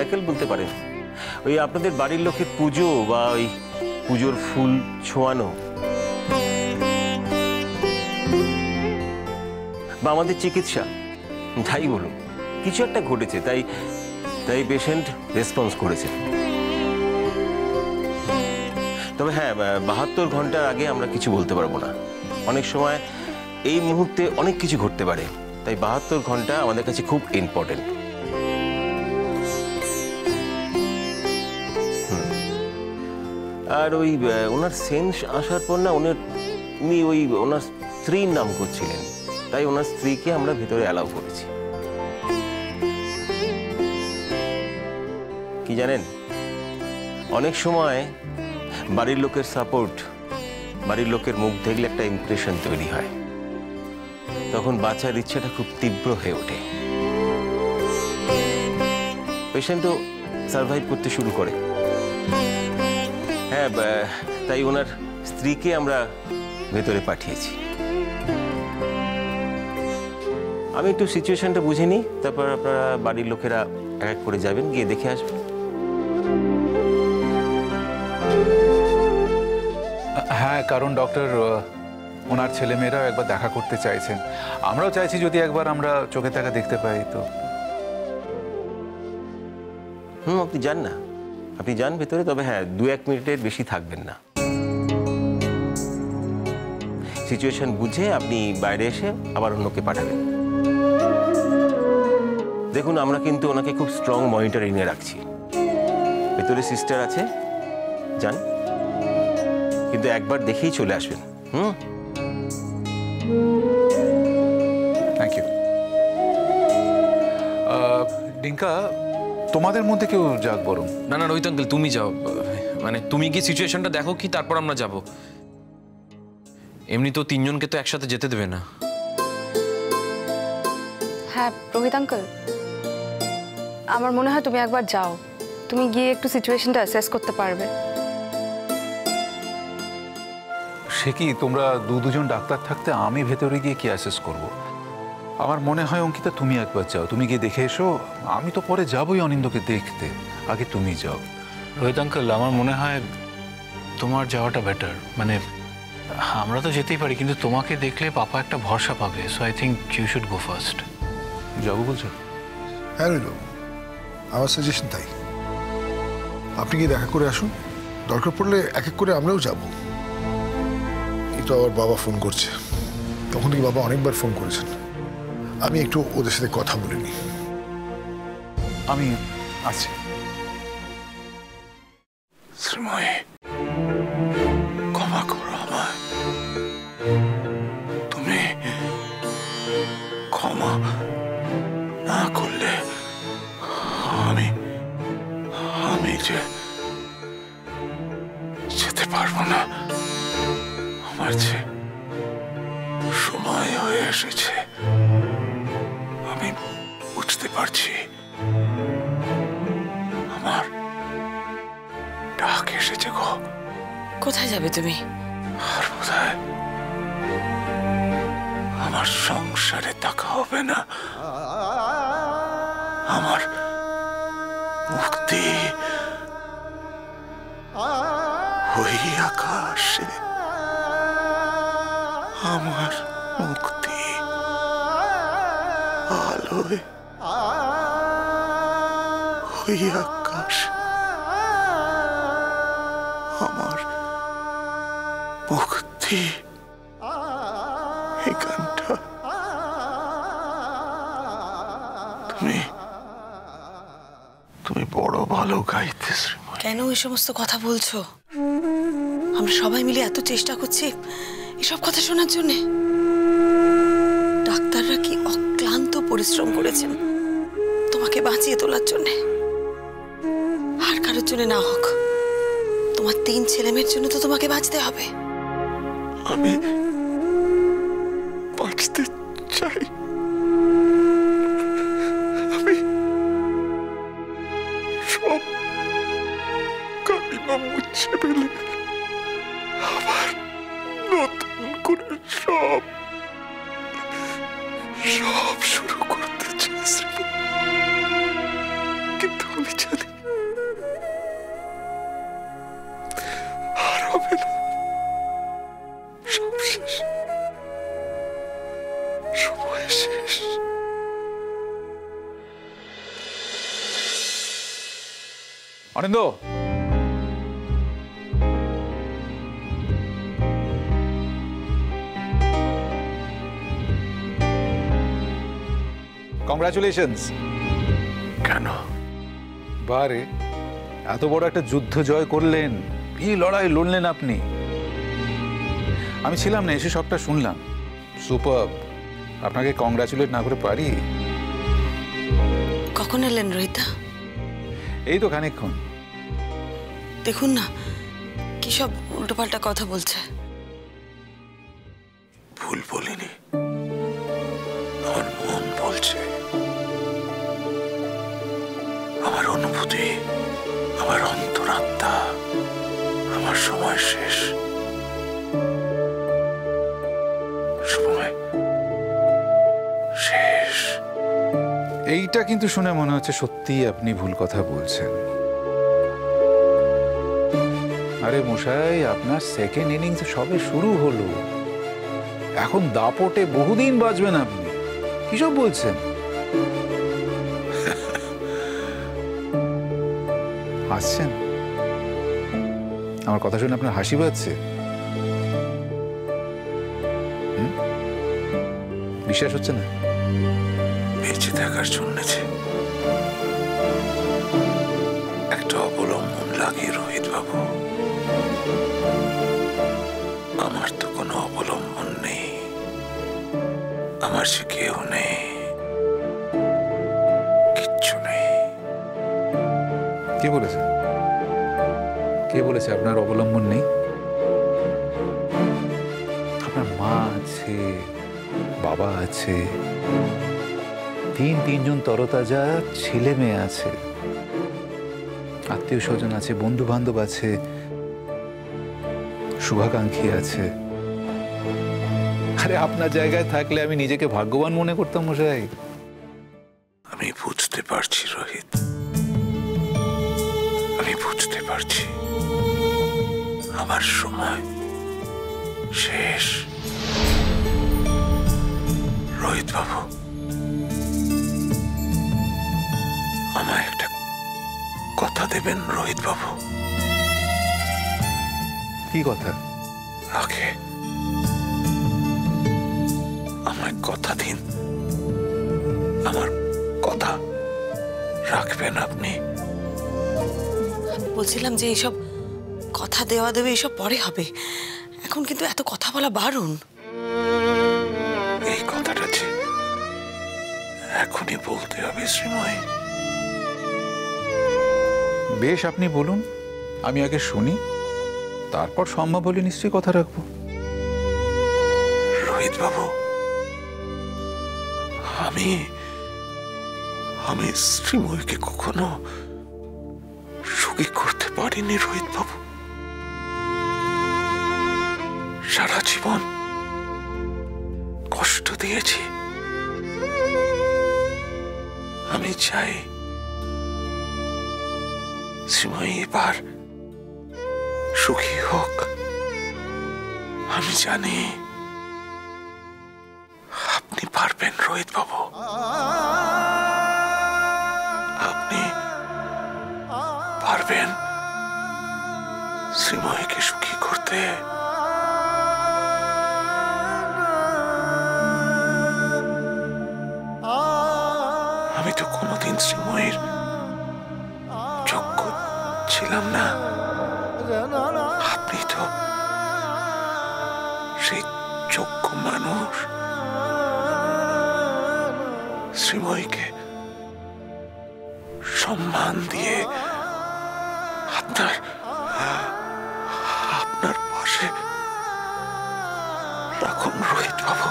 Miracle বলতে পারেন। ওই আপনাদের বাড়ির লোকের পুজো বা ওই পুজোর ফুল ছোঁয়ানো বা আমাদের চিকিৎসা, যাই বলুন কিছু একটা ঘটেছে, তাই তাই পেশেন্ট রেসপন্স করেছে। তবে হ্যাঁ, 72 ঘন্টার আগে আমরা কিছু বলতে পারবো না। অনেক সময় এই মুহূর্তে অনেক কিছু ঘটতে পারে, তাই 72 ঘন্টা আমাদের কাছে খুব ইম্পর্টেন্ট। আর ওই ওনার সেন্স আসার পর না উনি ওই ওনার স্ত্রীর নাম করছিলেন, তাই ওনার স্ত্রীকে আমরা ভেতরে অ্যালাউ করেছি। কি জানেন, অনেক সময় বাড়ির লোকের সাপোর্ট, বাড়ির লোকের মুখ দেখলে একটা ইমপ্রেশন তৈরি হয়, তখন বাঁচার ইচ্ছাটা খুব তীব্র হয়ে ওঠে। পেশেন্টও সার্ভাইভ করতে শুরু করে। হ্যাঁ, তাই ওনার স্ত্রীকে আমরা ভেতরে পাঠিয়েছি। আমি একটু সিচুয়েশনটা বুঝে নিই, তারপর আপনারা বাড়ির লোকেরা এক এক করে যাবেন, গিয়ে দেখে আসবেন। হ্যাঁ, কারণ ডক্টর ওনার ছেলেমেয়েরাও একবার দেখা করতে চাইছেন, আমরাও চাইছি যদি একবার আমরা চোখে দেখা দেখতে পাই তো। আপনি যান না, আপনি যান ভেতরে, তবে হ্যাঁ 2-1 মিনিটের বেশি থাকবেন না। সিচুয়েশন বুঝে আপনি বাইরে এসে আবার অন্যকে পাঠাবেন। দেখুন, আমরা কিন্তু ওনাকে খুব স্ট্রং মনিটরিংয়ে রাখছি। ভেতরে সিস্টার আছে, যান, কিন্তু একবার দেখেই চলে আসবেন। Thank you. ডিঙ্কা, তোমাদের মধ্যে কেউ যাক বরং। না না রোহিত আঙ্কেল, তুমি যাও, মানে তুমি কি সিচুয়েশনটা দেখো কি, তারপর আমরা যাব। এমনি তো 3 জনকে তো একসাথে যেতে দেবে না। হ্যাঁ রোহিত আঙ্কেল, আমার মনে হয় তুমি একবার যাও, তুমি গিয়ে একটু সিচুয়েশনটা অ্যাসেস করতে পারবে। সে কি, তোমরা দুজন ডাক্তার থাকতে আমি ভেতরে গিয়ে কি অ্যাসেস করব? আমার মনে হয় অঙ্কিতা তুমি একবার যাও, তুমি গিয়ে দেখে এসো। আমি তো পরে যাবই অনিন্দকে দেখতে, আগে তুমি যাও। রোহিত আঙ্কেল, আমার মনে হয় তোমার যাওয়াটা বেটার। মানে আমরা তো যেতেই পারি, কিন্তু তোমাকে দেখলে পাপা একটা ভরসা পাবে। So I think you should go first. যাবো বলছো? হ্যাঁ রইল, আমার সাজেশন তাই। আপনি কি দেখা করে আসুন, দরকার পড়লে এক এক করে আমরাও যাব। এই তো আবার বাবা ফোন করছে, তখন কি বাবা অনেকবার ফোন করেছেন। আমি একটু ওদের সাথে কথা বলে নিই। আমি আছি। শ্রীময়ী, ক্ষমা করো আমায়। তুমি ক্ষমা না করলে আমি যে যেতে পারবো না। আমার যে সময় হয়ে এসেছে, আমি বুঝতে পারছি। আমার ডাক এসেছে গো। কোথায় যাবে তুমি? আর বোধহয় আমার সংসারে থাকা হবে না। আমার মুক্তি ওই আকাশে, আমার মুক্তি আলোয় ওই আকাশ, আমার মুক্তি। এই গানটা তুমি বড় ভালো গাইতে শ্রীময়ী। কেন এই সমস্ত কথা বলছো? আমরা সবাই মিলে এত চেষ্টা করছি এসব কথা শোনার জন্য। ডাক্তাররা কি অক্লান্ত পরিশ্রম করেছেন তোমাকে বাঁচিয়ে তোলার জন্য। আর কারোর জন্য না হোক, তোমার 3 ছেলেমেয়ের জন্য তো তোমাকে বাঁচতে হবে। আমি বাঁচতে চাই। আমি সব কালিমা মুছে ফেলে আবার নতুন করে সব শুরু করতে চাই, কিন্তু আমি জানি অনিন্দ, কংগ্রাচুলেশনস। কেন? বারে, এত বড় একটা যুদ্ধ জয় করলেন, কি লড়াই লড়লেন আপনি। আমি ছিলাম না, এসে সবটা শুনলাম। সুপার। আপনাকে কংগ্রাচুলেট না করে পারি? কখন এলেন রোহিতা? এই তো খানিকক্ষণ। দেখুন না কি সব উল্টোপাল্টা কথা বলছে। ভুল বলিনি, আমার মন বলছে, আমার অনুভূতি, আমার অন্তরাত্মা, আমার সময় শেষ। সময় শেষ। এইটা কিন্তু শুনে মনে হচ্ছে সত্যিই আপনি ভুল কথা বলছেন। আরে মশাই, আপনার সেকেন্ড ইনিংস সবে শুরু হলো, এখন দাপটে বহুদিন বাজবেন আপনি। কিসব বলছেন? হাসছেন? আমার কথা শুনে আপনার হাসি পাচ্ছে? বিশ্বাস হচ্ছে না? বেঁচে থাকার জন্য একটা অবলম্বন লাগে রোহিত বাবু। আমার তো কোনো অবলম্বন নেই, আমার সে কেউ নেই, কিচ্ছু নেই। কে বলেছে? কে বলেছে আপনার অবলম্বন নেই? আপনার মা আছে, বাবা আছে, তিনজন তরতাজা ছেলে মেয়ে আছে, আত্মীয় স্বজন আছে, বন্ধু বান্ধব আছে, শুভাকাঙ্ক্ষী আছে। আরে আপনার জায়গায় থাকলে আমি নিজেকে ভাগ্যবান মনে করতাম মশাই। আমি বুঝতে পারছি রোহিত, আমি বুঝতে পারছি আমার সময় শেষ। রোহিত বাবু, আমায় একটা কথা দেবেন রোহিত বাবু? কি কথা? আগে আমায় কথা দিন, আমার কথা রাখবেন আপনি? বলছিলাম যে এইসব কথা দেওয়া দেবে এইসব পরে হবে, এখন কিন্তু এত কথা বলা বারণ। এই কথাটা যে এখনই বলতে হবে শ্রীময়ী। বেশ, আপনি বলুন, আমি আগে শুনি, তারপর সম্ভব হলে নিশ্চয়ই কথা রাখবো। রোহিত বাবু, আমি শ্রীময়ীকে কখনো সুখী করতে পারিনি রোহিত বাবু। সারা জীবন কষ্ট দিয়েছি। আমি চাই শ্রীময়ী এবার সুখী হোক। আমি জানি আপনি পারবেন রোহিত বাবু, আপনি পারবেন শ্রীময়ীকে সুখী করতে। আমি তো কোনোদিন শ্রীময়ীর যোগ্য ছিলাম না, আপনি তো সেই যোগ্য মানুষ। শ্রীময়ীকে সম্মান দিয়ে আপনার পাশে রাখুন রোহিত বাবু।